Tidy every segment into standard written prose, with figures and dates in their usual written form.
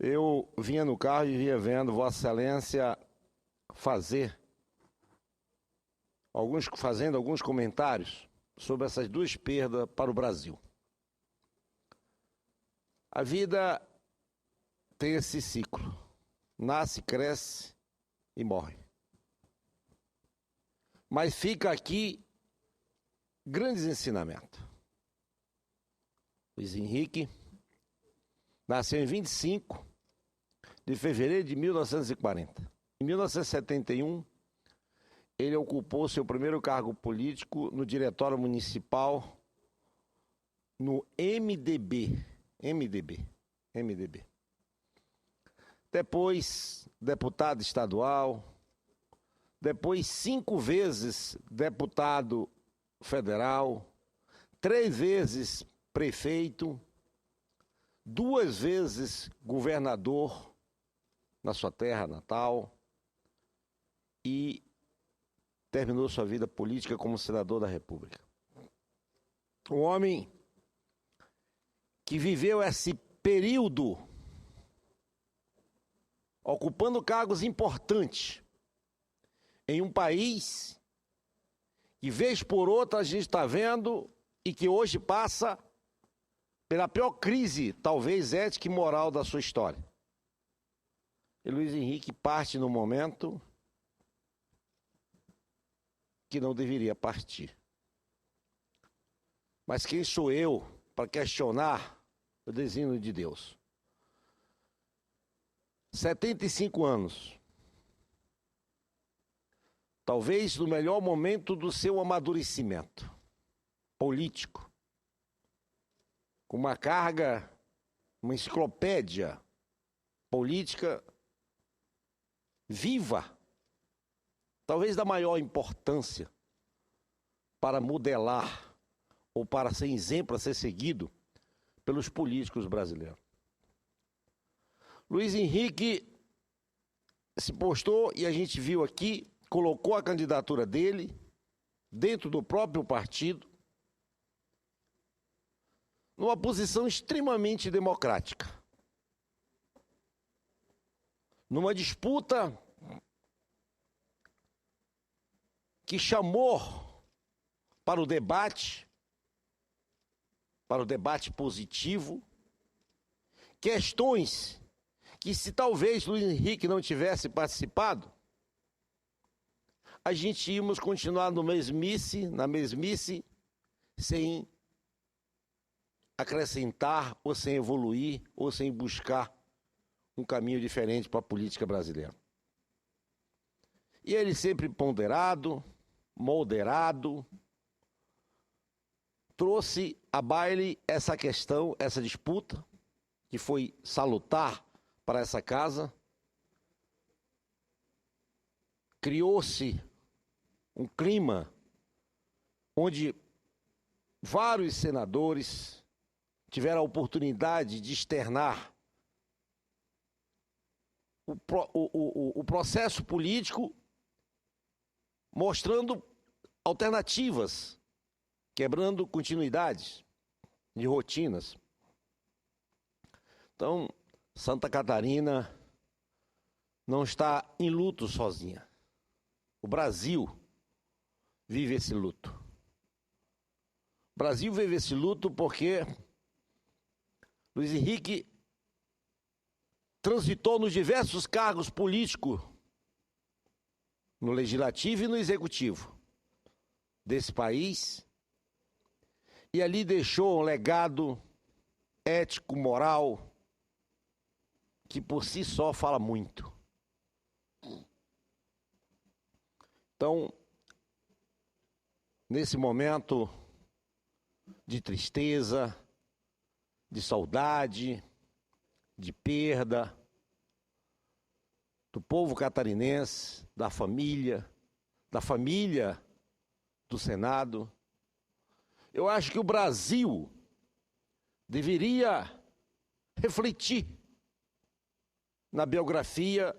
Eu vinha no carro e vinha vendo Vossa Excelência fazendo alguns comentários sobre essas duas perdas para o Brasil. A vida tem esse ciclo: nasce, cresce e morre. Mas fica aqui grandes ensinamentos. Luiz Henrique nasceu em 25 de fevereiro de 1940. Em 1971, ele ocupou seu primeiro cargo político no Diretório Municipal, no MDB. Depois, deputado estadual. Depois, 5 vezes deputado federal. 3 vezes prefeito. 2 vezes governador na sua terra natal. E terminou sua vida política como senador da República. Um homem que viveu esse período ocupando cargos importantes em um país que, vez por outra, a gente está vendo e que hoje passa pela pior crise, talvez ética e moral da sua história. E Luiz Henrique parte no momento que não deveria partir. Mas quem sou eu para questionar o desígnio de Deus? 75 anos. Talvez no melhor momento do seu amadurecimento político, com uma carga, uma enciclopédia política viva, talvez da maior importância para modelar ou para ser exemplo a ser seguido pelos políticos brasileiros. Luiz Henrique se postou, e a gente viu aqui, colocou a candidatura dele dentro do próprio partido, numa posição extremamente democrática. Numa disputa que chamou para o debate positivo, questões que, se talvez Luiz Henrique não tivesse participado, a gente íamos continuar na mesmice, sem acrescentar, ou sem evoluir, ou sem buscar um caminho diferente para a política brasileira. E ele sempre ponderado, moderado, trouxe à baile essa questão, essa disputa, que foi salutar para essa casa. Criou-se um clima onde vários senadores tiveram a oportunidade de externar o processo político, mostrando alternativas, quebrando continuidades de rotinas. Então, Santa Catarina não está em luto sozinha. O Brasil vive esse luto. O Brasil vive esse luto porque Luiz Henrique transitou nos diversos cargos políticos, no legislativo e no executivo desse país, e ali deixou um legado ético, moral, que por si só fala muito. Então, nesse momento de tristeza, de saudade, de perda do povo catarinense, da família do Senado, eu acho que o Brasil deveria refletir na biografia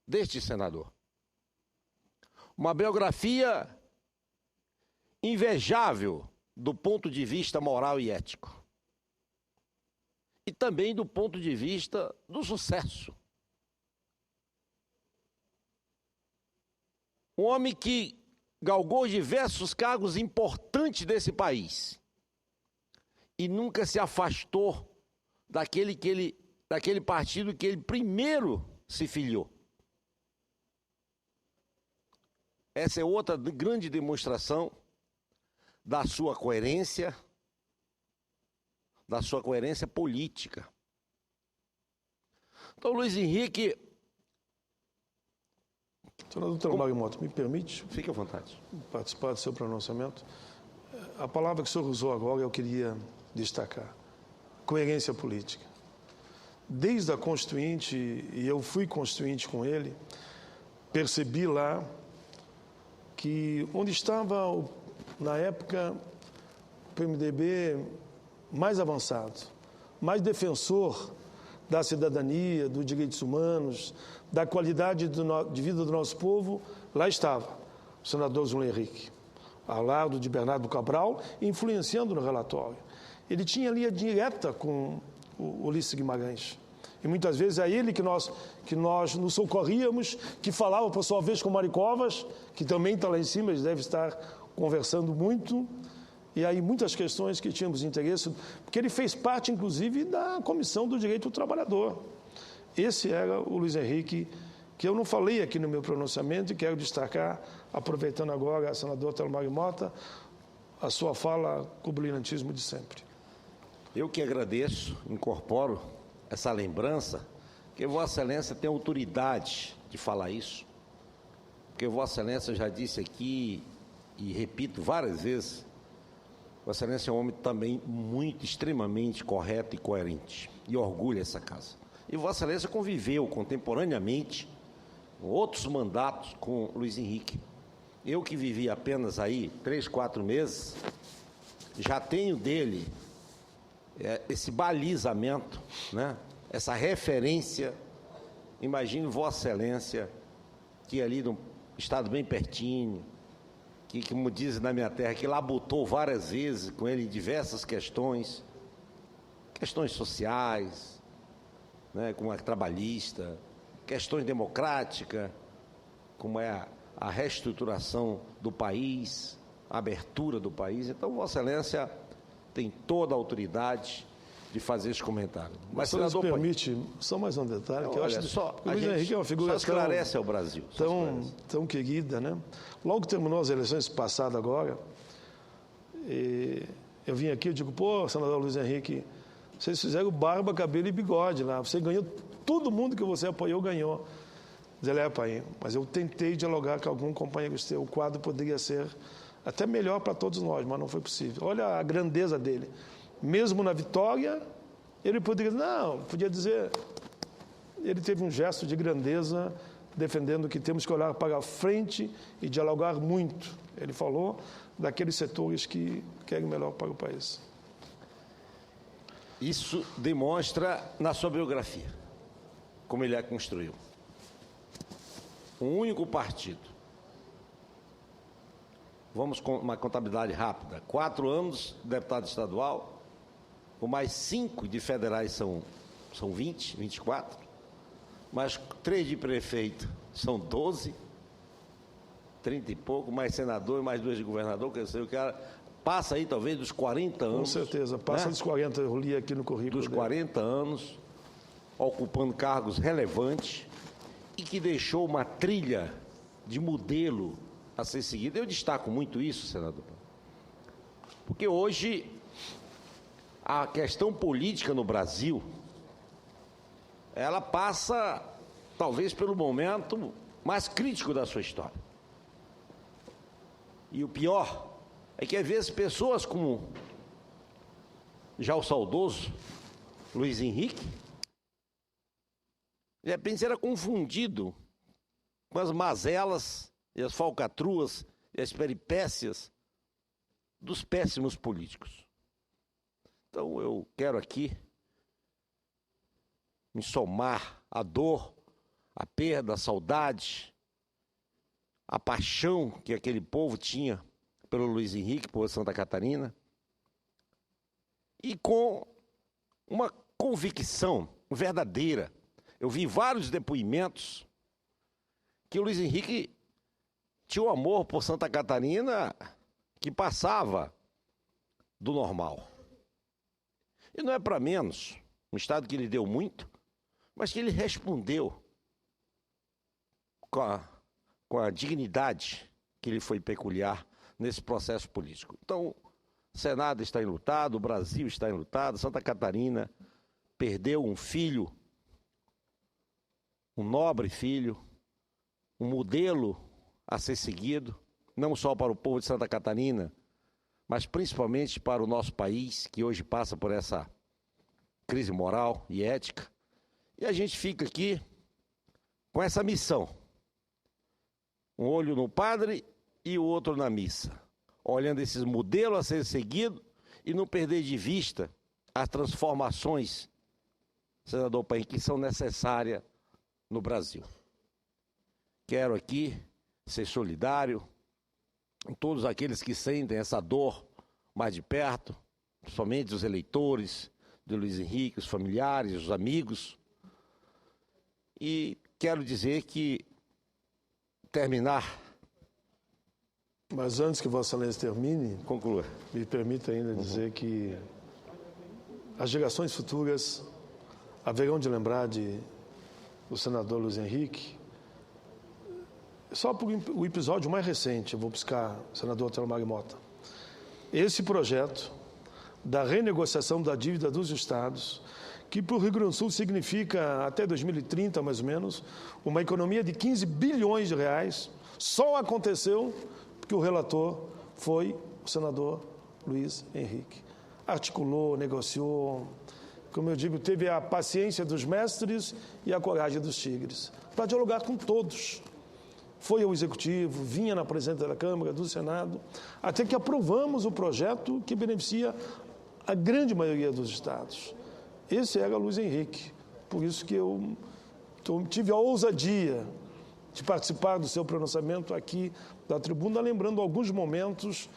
deste senador. Uma biografia invejável do ponto de vista moral e ético. E também do ponto de vista do sucesso. Um homem que galgou diversos cargos importantes desse país e nunca se afastou daquele partido que ele primeiro se filiou. Essa é outra grande demonstração da sua coerência política. Então, Luiz Henrique... Senador Telemaco Mota, me permite? Fique à vontade. Participar do seu pronunciamento. A palavra que o senhor usou agora eu queria destacar. Coerência política. Desde a Constituinte, e eu fui constituinte com ele, percebi lá que onde estava, na época, o PMDB mais avançado, mais defensor da cidadania, dos direitos humanos, da qualidade de vida do nosso povo, lá estava o senador João Henrique, ao lado de Bernardo Cabral, influenciando no relatório. Ele tinha linha direta com o Ulisses Guimarães. E muitas vezes é ele que nós nos socorríamos, que falava, por sua vez, com o Mário Covas, que também está lá em cima, eles devem estar conversando muito. E aí muitas questões que tínhamos interesse, porque ele fez parte, inclusive, da Comissão do Direito do Trabalhador. Esse era o Luiz Henrique, que eu não falei aqui no meu pronunciamento e quero destacar, aproveitando agora, senador Telemaco Mota, a sua fala com o brilhantismo de sempre. Eu que agradeço, incorporo essa lembrança, que Vossa Excelência tem autoridade de falar isso, porque Vossa Excelência já disse aqui, e repito várias vezes, Vossa Excelência é um homem também muito, extremamente correto e coerente, e orgulha essa casa. E Vossa Excelência conviveu contemporaneamente, com outros mandatos, com Luiz Henrique. Eu que vivi apenas aí 3, 4 meses, já tenho dele esse balizamento, né? Essa referência. Imagine Vossa Excelência, que ali no estado bem pertinho, que, como diz na minha terra, que labutou várias vezes com ele em diversas questões sociais, né, como a trabalhista, questões democráticas, como é a reestruturação do país, a abertura do país. Então, Vossa Excelência tem toda a autoridade de fazer esse comentário. Mas, senador, permite só mais um detalhe, que eu acho só, que o Luiz Henrique é uma figura só esclarece ao Brasil. Tão querida, né? Logo que terminou as eleições passadas agora, eu vim aqui e digo, pô, senador Luiz Henrique, vocês fizeram barba, cabelo e bigode lá, você ganhou, todo mundo que você apoiou ganhou. Zé pai, mas eu tentei dialogar com algum companheiro seu, o quadro poderia ser até melhor para todos nós, mas não foi possível. Olha a grandeza dele. Mesmo na vitória, ele podia dizer, ele teve um gesto de grandeza, defendendo que temos que olhar para frente e dialogar muito. Ele falou daqueles setores que querem melhor para o país. Isso demonstra na sua biografia, como ele a construiu. Um único partido. Vamos com uma contabilidade rápida. 4 anos de deputado estadual, com mais 5 de federais são 20, 24, mais 3 de prefeito são 12, 30 e pouco, mais senador e mais 2 de governador, quer dizer, o cara passa aí talvez dos 40 anos. Com certeza, passa, né? Dos 40, eu li aqui no currículo. Dos 40 anos, ocupando cargos relevantes e que deixou uma trilha de modelo a ser seguida. Eu destaco muito isso, senador, porque hoje a questão política no Brasil, ela passa talvez pelo momento mais crítico da sua história. E o pior é que às vezes pessoas como já o saudoso Luiz Henrique, de repente era confundido com as mazelas e as falcatruas e as peripécias dos péssimos políticos. Então eu quero aqui me somar à dor, à perda, à saudade, à paixão que aquele povo tinha pelo Luiz Henrique, por Santa Catarina, e com uma convicção verdadeira. Eu vi vários depoimentos que o Luiz Henrique tinha um amor por Santa Catarina que passava do normal. E não é para menos, um estado que lhe deu muito, mas que ele respondeu com a dignidade que lhe foi peculiar nesse processo político. Então, o Senado está enlutado, o Brasil está enlutado, Santa Catarina perdeu um filho, um nobre filho, um modelo a ser seguido, não só para o povo de Santa Catarina, mas principalmente para o nosso país, que hoje passa por essa crise moral e ética. E a gente fica aqui com essa missão. Um olho no padre e o outro na missa. Olhando esses modelos a ser seguidos e não perder de vista as transformações, senador Paim, que são necessárias no Brasil. Quero aqui ser solidário com todos aqueles que sentem essa dor mais de perto, principalmente os eleitores de Luiz Henrique, os familiares, os amigos. E quero dizer que terminar. Mas antes que Vossa Excelência termine, Conclua. Me permita ainda dizer que as gerações futuras haverão de lembrar do senador Luiz Henrique. Só por o episódio mais recente, eu vou buscar o senador Telmário Mota. Esse projeto da renegociação da dívida dos estados, que para o Rio Grande do Sul significa, até 2030 mais ou menos, uma economia de 15 bilhões de reais, só aconteceu porque o relator foi o senador Luiz Henrique. Articulou, negociou, como eu digo, teve a paciência dos mestres e a coragem dos tigres, para dialogar com todos. Foi ao Executivo, vinha na presidência da Câmara, do Senado, até que aprovamos o projeto que beneficia a grande maioria dos estados. Esse era Luiz Henrique, por isso que eu tive a ousadia de participar do seu pronunciamento aqui da tribuna, lembrando alguns momentos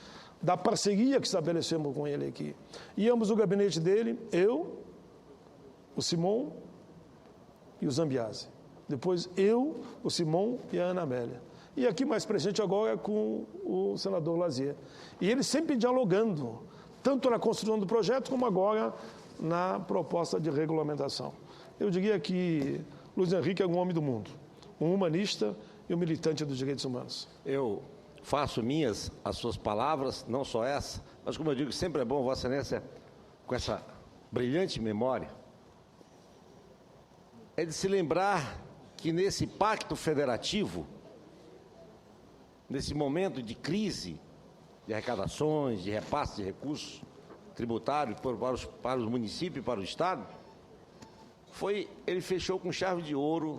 da parceria que estabelecemos com ele aqui. Íamos no gabinete dele, eu, o Simon e o Zambiase. Depois eu, o Simon e a Ana Amélia. E aqui mais presente agora com o senador Lazier. E ele sempre dialogando, tanto na construção do projeto como agora na proposta de regulamentação. Eu diria que Luiz Henrique é um homem do mundo, um humanista e um militante dos direitos humanos. Eu faço minhas as suas palavras, não só essa, mas como eu digo, sempre é bom, Vossa Excelência, com essa brilhante memória, é de se lembrar que nesse pacto federativo, nesse momento de crise, de arrecadações, de repasse de recursos tributários para os municípios e para o Estado, ele fechou com chave de ouro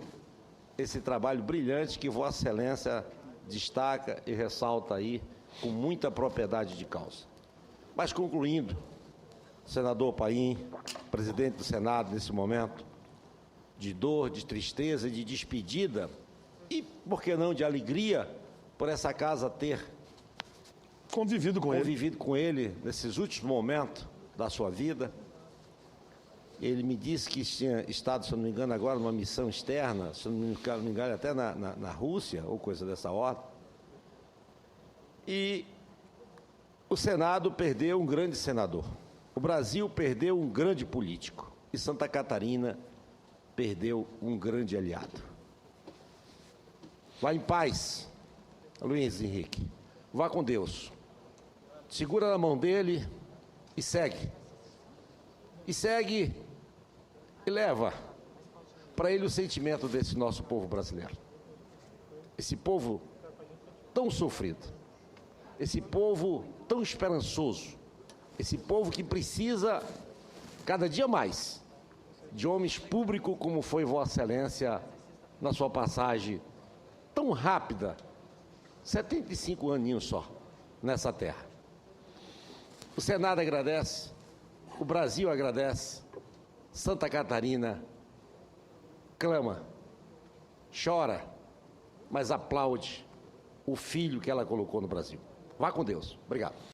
esse trabalho brilhante que Vossa Excelência destaca e ressalta aí com muita propriedade de causa. Mas concluindo, senador Paim, presidente do Senado nesse momento, de dor, de tristeza, de despedida e, por que não, de alegria por essa casa ter convivido com ele nesses últimos momentos da sua vida. Ele me disse que tinha estado, se não me engano, agora numa missão externa, se não me engano, até na Rússia, ou coisa dessa ordem. E o Senado perdeu um grande senador. O Brasil perdeu um grande político. E Santa Catarina perdeu um grande aliado. Vá em paz, Luiz Henrique. Vá com Deus. Segura na mão dele e segue. E segue e leva para ele o sentimento desse nosso povo brasileiro. Esse povo tão sofrido. Esse povo tão esperançoso. Esse povo que precisa, cada dia mais, de homens públicos como foi Vossa Excelência na sua passagem tão rápida, 75 aninhos só, nessa terra. O Senado agradece, o Brasil agradece, Santa Catarina clama, chora, mas aplaude o filho que ela colocou no Brasil. Vá com Deus. Obrigado.